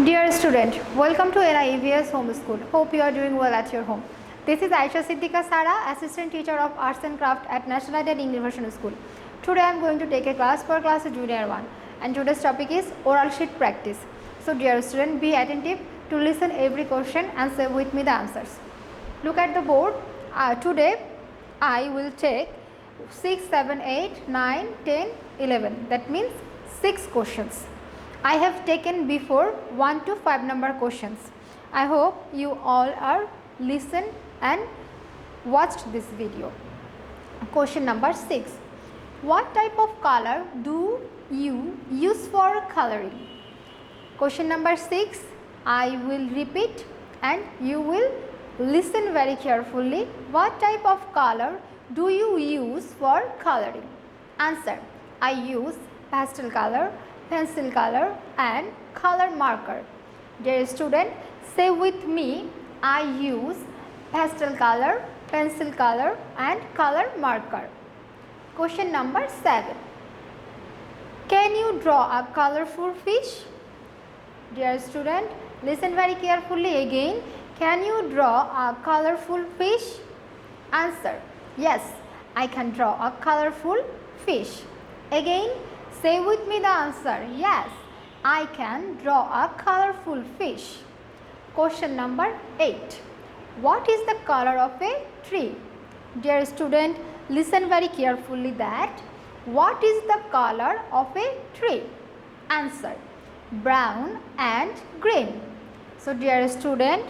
Dear student, welcome to NIEVS Home School. Hope you are doing well at your home. This is Ayesha Siddiqua Sara, Assistant Teacher of Arts and Craft at National Ideal English School. Today I am going to take a class for class Junior 1 and today's topic is oral sheet practice. So dear student, be attentive to listen every question and say with me the answers. Look at the board. Today I will take 6, 7, 8, 9, 10, 11. That means 6 questions. I have taken before 1 to 5 number questions. I hope you all are listened and watched this video. Question number 6. What type of color do you use for coloring? Question number 6. I will repeat and you will listen very carefully. What type of color do you use for coloring? Answer. I use pastel color, pencil color and color marker. Dear student, say with me, I use pastel color, pencil color and color marker. Question number 7. Can you draw a colorful fish? Dear student, listen very carefully again. Can you draw a colorful fish? Answer. Yes, I can draw a colorful fish. Again, say with me the answer. Yes, I can draw a colorful fish. Question number 8. What is the color of a tree? Dear student, listen very carefully that. What is the color of a tree? Answer. Brown and green. So dear student,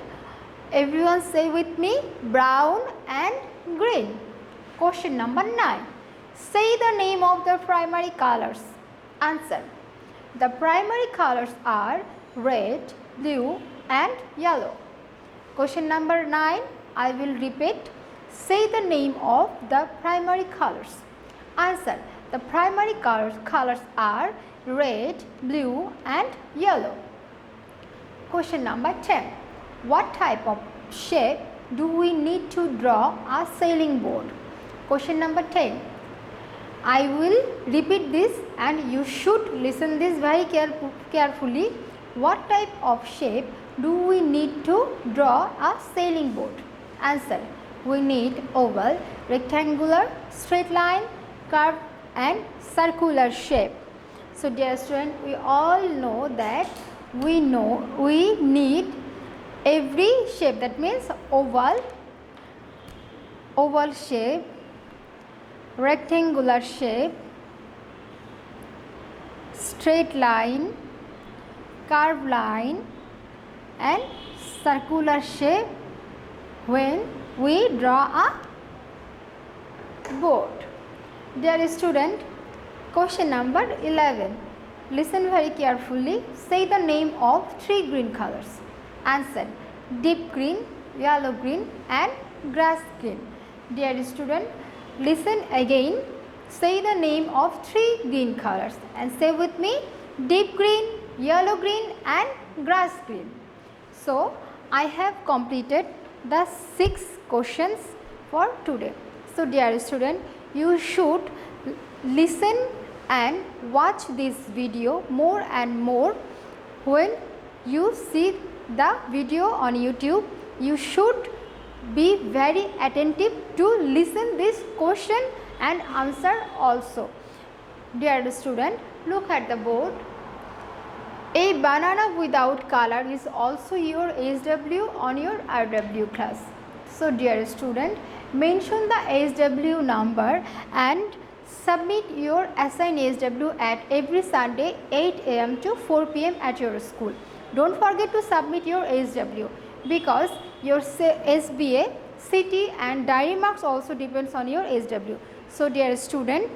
everyone say with me, brown and green. Question number 9. Say the name of the primary colors. Answer. The primary colors are red, blue and yellow. Question number 9. I will repeat. Say the name of the primary colors. Answer. The primary colors are red, blue and yellow. Question number 10. What type of shape do we need to draw a sailing boat? Question number 10. I will repeat this and you should listen this very carefully. What type of shape do we need to draw a sailing boat? Answer. We need oval, rectangular, straight line, curved and circular shape. So dear student, we all know that we need every shape, that means oval shape, rectangular shape, straight line, curved line and circular shape when we draw a boat. Dear student, question number 11. Listen very carefully. Say the name of 3 green colors. Answer. Deep green, yellow green and grass green. Dear student, listen again. Say the name of 3 green colors and say with me, deep green, yellow green and grass green. So, I have completed the 6 questions for today. So, dear student, you should listen and watch this video more and more. When you see the video on YouTube, you should be very attentive to listen this question and answer also. Dear student, look at the board. A banana without color is also your SW on your RW class. So dear student, mention the SW number and submit your assigned SW at every Sunday 8 am to 4 pm at your school. Don't forget to submit your SW because your SBA, CT and diary marks also depends on your SW. So dear student,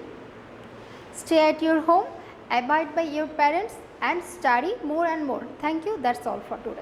stay at your home, abide by your parents and study more and more. Thank you. That's all for today.